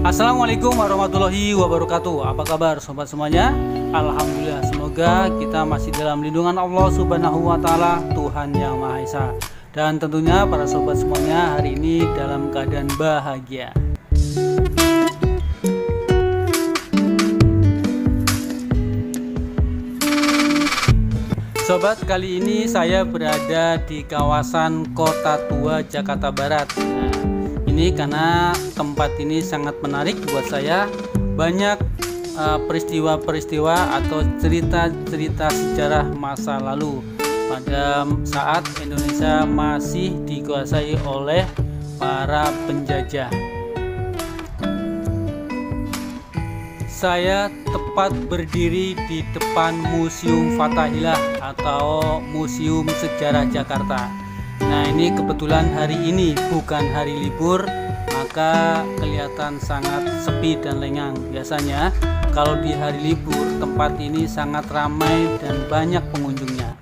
Assalamualaikum warahmatullahi wabarakatuh. Apa kabar sobat semuanya? Alhamdulillah, semoga kita masih dalam lindungan Allah Subhanahu wa Ta'ala, Tuhan Yang Maha Esa. Dan tentunya para sobat semuanya hari ini dalam keadaan bahagia. Sobat, kali ini saya berada di kawasan Kota Tua, Jakarta Barat. Nah, ini karena tempat ini sangat menarik buat saya. Banyak peristiwa-peristiwa atau cerita-cerita sejarah masa lalu pada saat Indonesia masih dikuasai oleh para penjajah. Saya tepat berdiri di depan Museum Fathahillah atau Museum Sejarah Jakarta. Nah, ini kebetulan hari ini bukan hari libur, maka kelihatan sangat sepi dan lengang. Biasanya kalau di hari libur tempat ini sangat ramai dan banyak pengunjungnya.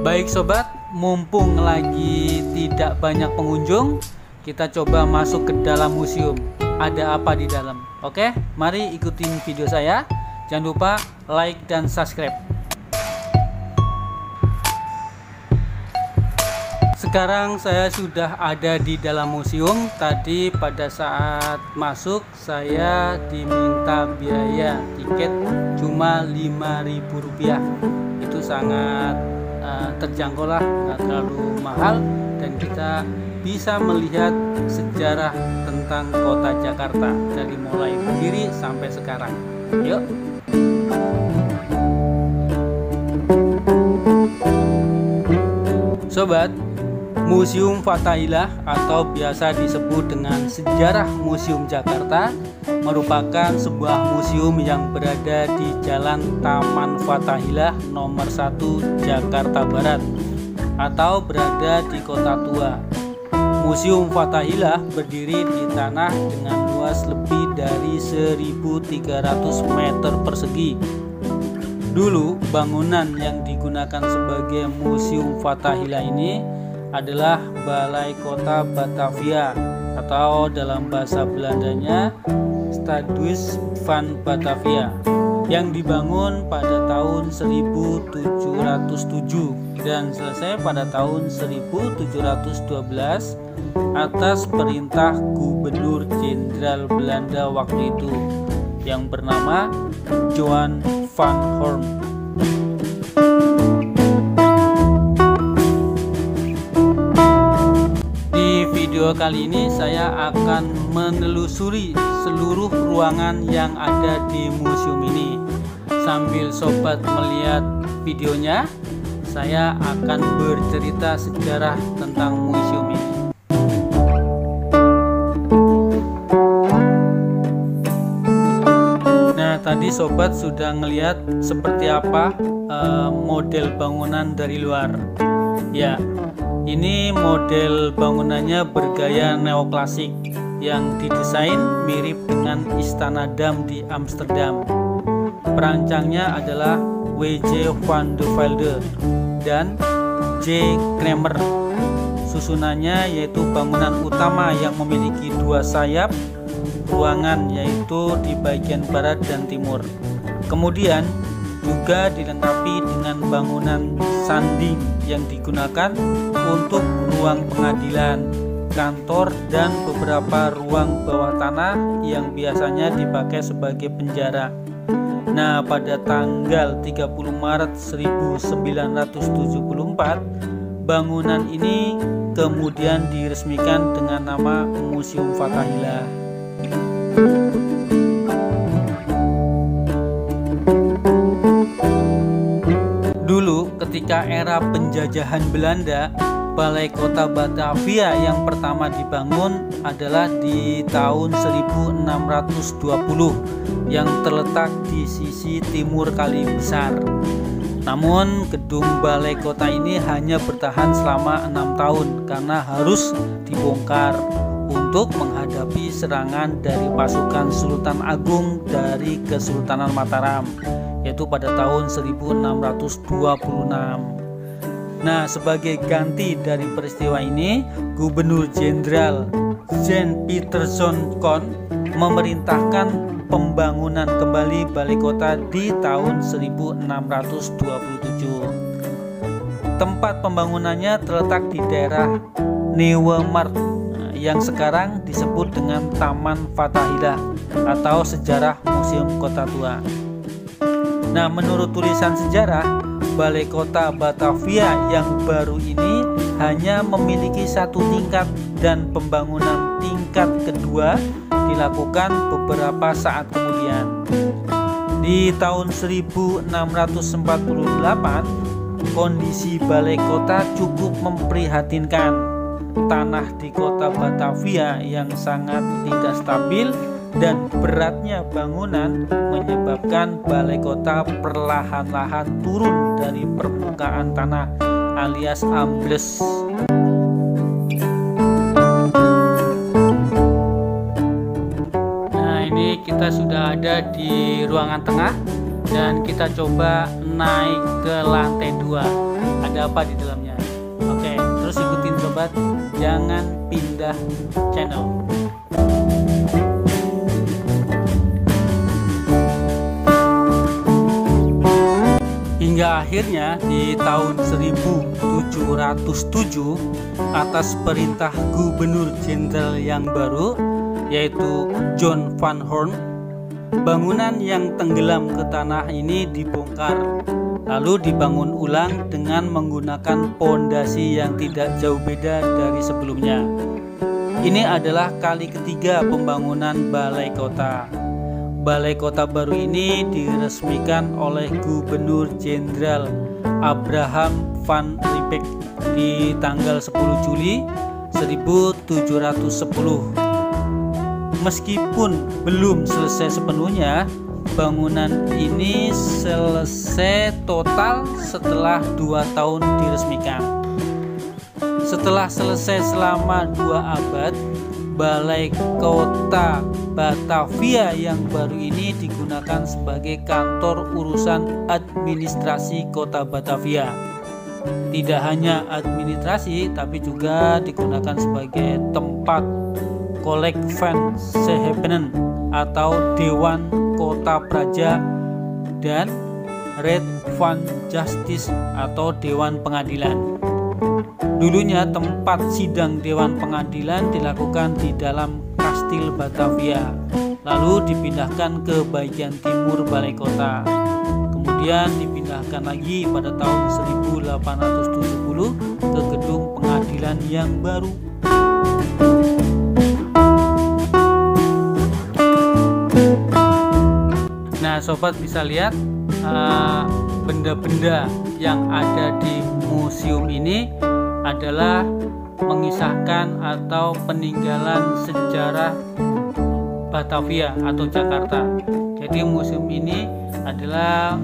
Baik sobat, mumpung lagi tidak banyak pengunjung, kita coba masuk ke dalam museum. Ada apa di dalam? Oke, mari ikutin video saya. Jangan lupa like dan subscribe. Sekarang saya sudah ada di dalam museum. Tadi pada saat masuk saya diminta biaya tiket cuma Rp5.000. Itu sangat terjangkau lah, nggak terlalu mahal, dan kita bisa melihat sejarah tentang kota Jakarta dari mulai berdiri sampai sekarang. Yuk. Sobat, Museum Fathahillah atau biasa disebut dengan Sejarah Museum Jakarta merupakan sebuah museum yang berada di Jalan Taman Fathahillah nomor 1 Jakarta Barat atau berada di Kota Tua. Museum Fathahillah berdiri di tanah dengan luas lebih dari 1.300 meter persegi. Dulu bangunan yang digunakan sebagai Museum Fathahillah ini adalah Balai Kota Batavia atau dalam bahasa Belandanya Stadhuis van Batavia, yang dibangun pada tahun 1707 dan selesai pada tahun 1712 atas perintah Gubernur Jenderal Belanda waktu itu yang bernama Johan van Horn. Di video kali ini saya akan menelusuri seluruh ruangan yang ada di museum ini. Sambil sobat melihat videonya, saya akan bercerita sejarah tentang museum ini. Nah, tadi sobat sudah ngelihat seperti apa model bangunan dari luar. Ya, ini model bangunannya bergaya neoklasik yang didesain mirip dengan Istana Dam di Amsterdam. Perancangnya adalah W.J. van de Velde dan J. Kramer. Susunannya yaitu bangunan utama yang memiliki 2 sayap ruangan, yaitu di bagian barat dan timur. Kemudian juga dilengkapi dengan bangunan sanding yang digunakan untuk ruang pengadilan, kantor, dan beberapa ruang bawah tanah yang biasanya dipakai sebagai penjara. Nah, pada tanggal 30 Maret 1974, bangunan ini kemudian diresmikan dengan nama Museum Fathahillah. Dulu ketika era penjajahan Belanda, Balai Kota Batavia yang pertama dibangun adalah di tahun 1620 yang terletak di sisi timur Kali Besar. Namun gedung Balai Kota ini hanya bertahan selama 6 tahun karena harus dibongkar untuk menghadapi serangan dari pasukan Sultan Agung dari Kesultanan Mataram, yaitu pada tahun 1626. Nah, sebagai ganti dari peristiwa ini, Gubernur Jenderal Jan Pieterszoon Koen memerintahkan pembangunan kembali balai kota di tahun 1627. Tempat pembangunannya terletak di daerah Nieuwe Markt yang sekarang disebut dengan Taman Fathahilah atau Sejarah Museum Kota Tua. Nah, menurut tulisan sejarah, Balai Kota Batavia yang baru ini hanya memiliki satu tingkat dan pembangunan tingkat kedua dilakukan beberapa saat kemudian. Di tahun 1648, kondisi balai kota cukup memprihatinkan. Tanah di kota Batavia yang sangat tidak stabil dan beratnya bangunan menyebabkan balai kota perlahan-lahan turun dari permukaan tanah alias ambles. Nah, ini kita sudah ada di ruangan tengah dan kita coba naik ke lantai 2. Ada apa di dalamnya? Oke, terus ikutin sobat, jangan pindah channel. Hingga akhirnya di tahun 1707 atas perintah Gubernur Jenderal yang baru yaitu John van Horn, bangunan yang tenggelam ke tanah ini dibongkar lalu dibangun ulang dengan menggunakan pondasi yang tidak jauh beda dari sebelumnya. Ini adalah kali ketiga pembangunan balai kota. Balai kota baru ini diresmikan oleh Gubernur Jenderal Abraham van Riebeeck di tanggal 10 Juli 1710. Meskipun belum selesai sepenuhnya, bangunan ini selesai total setelah 2 tahun diresmikan. Setelah selesai selama 2 abad, Balai Kota Batavia yang baru ini digunakan sebagai kantor urusan administrasi Kota Batavia. Tidak hanya administrasi, tapi juga digunakan sebagai tempat Collect van Schepen atau Dewan Kota Praja dan Raad van Justice atau Dewan Pengadilan. Dulunya tempat sidang Dewan Pengadilan dilakukan di dalam Kastil Batavia, lalu dipindahkan ke bagian timur balai kota. Kemudian dipindahkan lagi pada tahun 1870 ke gedung pengadilan yang baru. Nah, sobat bisa lihat benda-benda yang ada di museum ini adalah mengisahkan atau peninggalan sejarah Batavia atau Jakarta. Jadi museum ini adalah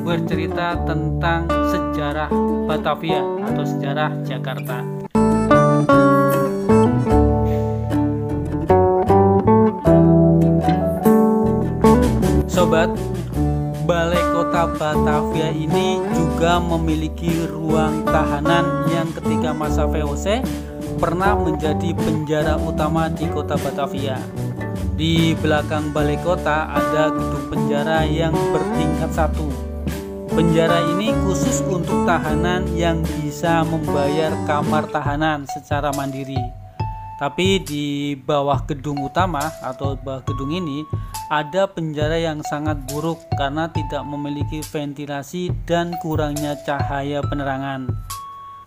bercerita tentang sejarah Batavia atau sejarah Jakarta. Sobat, Balai Kota Batavia ini juga memiliki ruang tahanan yang ketika masa VOC pernah menjadi penjara utama di Kota Batavia. Di belakang balai kota ada gedung penjara yang bertingkat 1. Penjara ini khusus untuk tahanan yang bisa membayar kamar tahanan secara mandiri. Tapi di bawah gedung utama atau bawah gedung ini ada penjara yang sangat buruk karena tidak memiliki ventilasi dan kurangnya cahaya penerangan.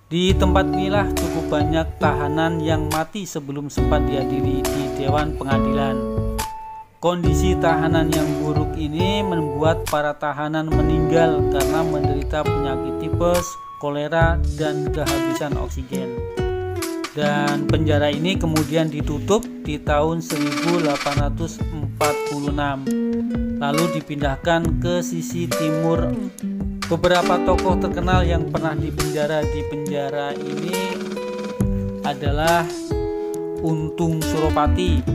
Di tempat inilah cukup banyak tahanan yang mati sebelum sempat diadili di Dewan Pengadilan. Kondisi tahanan yang buruk ini membuat para tahanan meninggal karena menderita penyakit tipes, kolera, dan kehabisan oksigen. Dan penjara ini kemudian ditutup di tahun 1846, lalu dipindahkan ke sisi timur. Beberapa tokoh terkenal yang pernah dipenjara di penjara ini adalah Untung Suropati,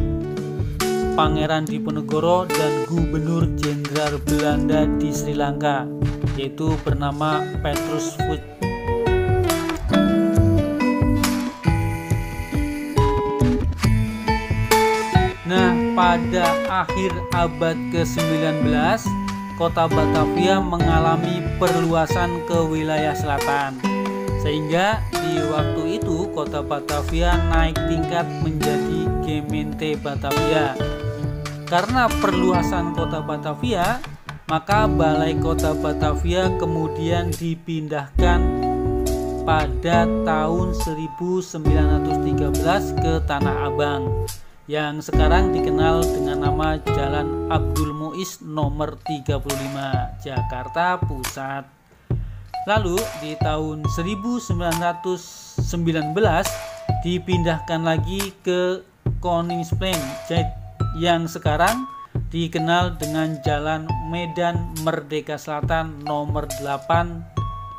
Pangeran Diponegoro, dan Gubernur Jenderal Belanda di Sri Lanka yaitu bernama Petrus Wood. pada akhir abad ke-19 Kota Batavia mengalami perluasan ke wilayah selatan, sehingga di waktu itu Kota Batavia naik tingkat menjadi Gemeente Batavia. Karena perluasan Kota Batavia, maka Balai Kota Batavia kemudian dipindahkan pada tahun 1913 ke Tanah Abang, yang sekarang dikenal dengan nama Jalan Abdul Muiz nomor 35, Jakarta Pusat. Lalu di tahun 1919 dipindahkan lagi ke Koningsplein yang sekarang dikenal dengan Jalan Medan Merdeka Selatan nomor 8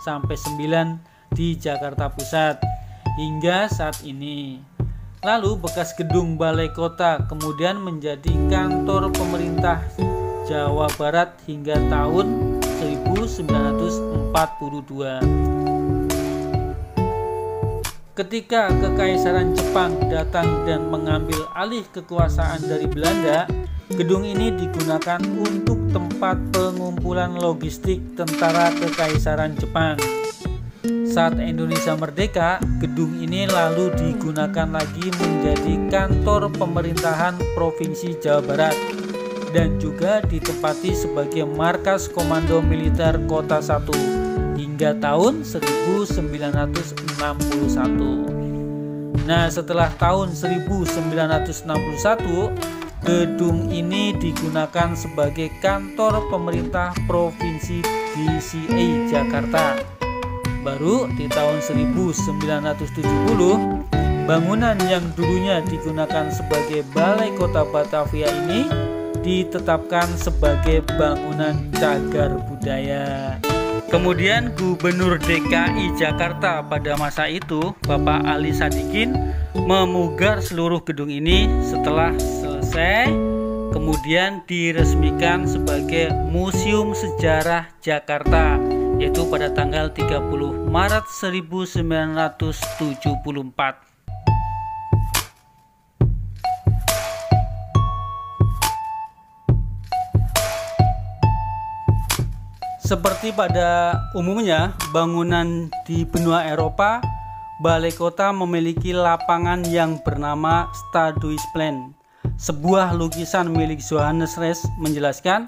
sampai 9 di Jakarta Pusat hingga saat ini. Lalu bekas gedung Balai Kota kemudian menjadi kantor pemerintah Jawa Barat hingga tahun 1942. Ketika Kekaisaran Jepang datang dan mengambil alih kekuasaan dari Belanda, gedung ini digunakan untuk tempat pengumpulan logistik tentara Kekaisaran Jepang. Saat Indonesia merdeka, gedung ini lalu digunakan lagi menjadi kantor pemerintahan Provinsi Jawa Barat dan juga ditempati sebagai markas Komando Militer Kota 1 hingga tahun 1961. Nah, setelah tahun 1961, gedung ini digunakan sebagai kantor pemerintah Provinsi DCA Jakarta. Baru di tahun 1970, bangunan yang dulunya digunakan sebagai Balai Kota Batavia ini ditetapkan sebagai bangunan cagar budaya. Kemudian Gubernur DKI Jakarta pada masa itu, Bapak Ali Sadikin, memugar seluruh gedung ini. Setelah selesai, kemudian diresmikan sebagai Museum Sejarah Jakarta, yaitu pada tanggal 30 Maret 1974. Seperti pada umumnya bangunan di benua Eropa, Balai Kota memiliki lapangan yang bernama Stadhuisplein. Sebuah lukisan milik Johannes Ries menjelaskan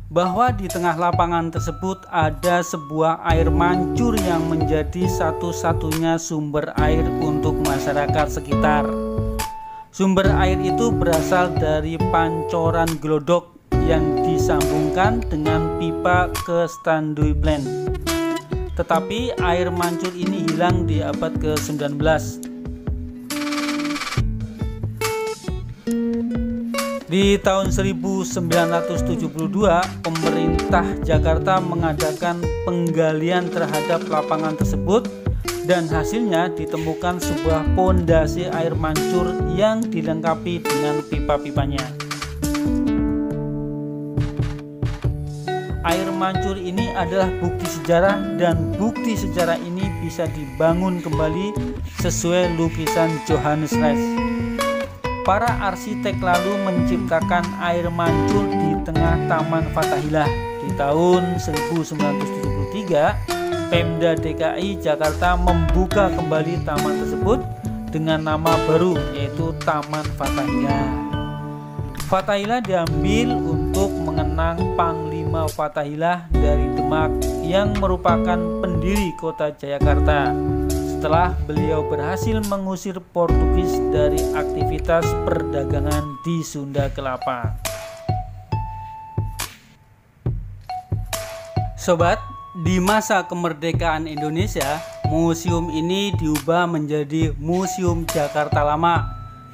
bahwa di tengah lapangan tersebut ada sebuah air mancur yang menjadi satu-satunya sumber air untuk masyarakat sekitar. Sumber air itu berasal dari pancoran glodok yang disambungkan dengan pipa ke Stadhuisplein. Tetapi air mancur ini hilang di abad ke-19. Di tahun 1972, pemerintah Jakarta mengadakan penggalian terhadap lapangan tersebut dan hasilnya ditemukan sebuah pondasi air mancur yang dilengkapi dengan pipa-pipanya. Air mancur ini adalah bukti sejarah dan bukti sejarah ini bisa dibangun kembali sesuai lukisan Johannes Ries. Para arsitek lalu menciptakan air mancur di tengah Taman Fathahillah. Di tahun 1973, Pemda DKI Jakarta membuka kembali taman tersebut dengan nama baru, yaitu Taman Fathahillah. Fathahillah diambil untuk mengenang Panglima Fathahillah dari Demak yang merupakan pendiri kota Jayakarta setelah beliau berhasil mengusir Portugis dari aktivitas perdagangan di Sunda Kelapa. Sobat, di masa kemerdekaan Indonesia, museum ini diubah menjadi Museum Jakarta Lama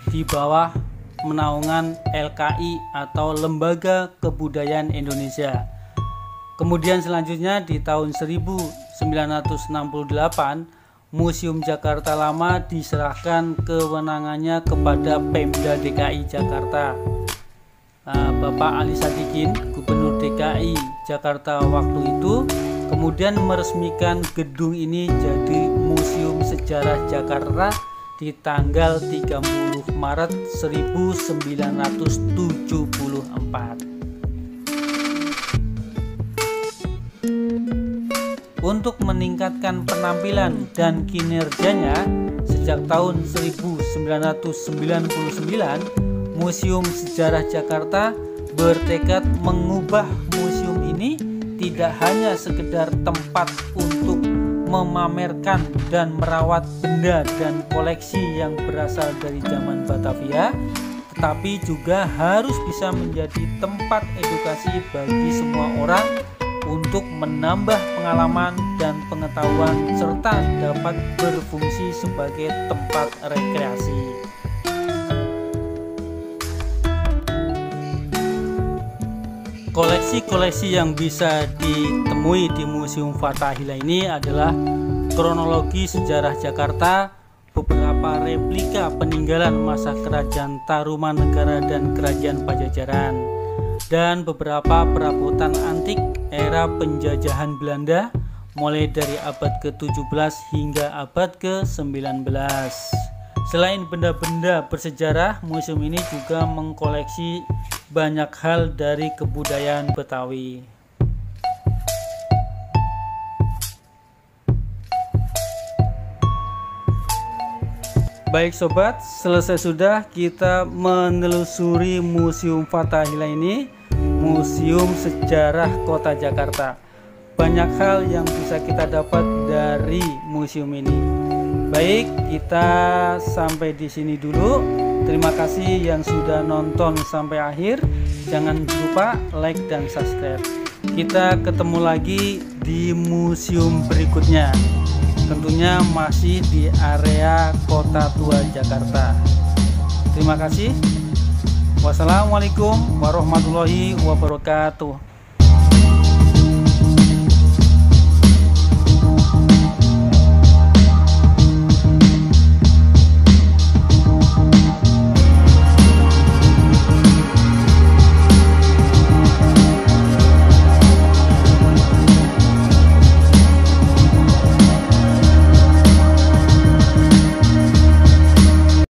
di bawah menaungan LKI atau Lembaga Kebudayaan Indonesia. Kemudian selanjutnya di tahun 1968, Museum Jakarta Lama diserahkan kewenangannya kepada Pemda DKI Jakarta. Bapak Ali Sadikin, Gubernur DKI Jakarta waktu itu, kemudian meresmikan gedung ini jadi Museum Sejarah Jakarta di tanggal 30 Maret 1974. Untuk meningkatkan penampilan dan kinerjanya, sejak tahun 1999, Museum Sejarah Jakarta bertekad mengubah museum ini tidak hanya sekedar tempat untuk memamerkan dan merawat benda dan koleksi yang berasal dari zaman Batavia, tetapi juga harus bisa menjadi tempat edukasi bagi semua orang untuk menambah pengalaman dan pengetahuan serta dapat berfungsi sebagai tempat rekreasi. Koleksi-koleksi yang bisa ditemui di Museum Fathahillah ini adalah kronologi sejarah Jakarta, beberapa replika peninggalan masa Kerajaan Tarumanegara dan Kerajaan Pajajaran, dan beberapa perabotan antik era penjajahan Belanda mulai dari abad ke-17 hingga abad ke-19. Selain benda-benda bersejarah, museum ini juga mengkoleksi banyak hal dari kebudayaan Betawi. Baik sobat, selesai sudah kita menelusuri Museum Fathahillah ini, Museum Sejarah Kota Jakarta. Banyak hal yang bisa kita dapat dari museum ini. Baik, kita sampai di sini dulu. Terima kasih yang sudah nonton sampai akhir. Jangan lupa like dan subscribe. Kita ketemu lagi di museum berikutnya. Tentunya masih di area Kota Tua Jakarta. Terima kasih. Wassalamualaikum warahmatullahi wabarakatuh.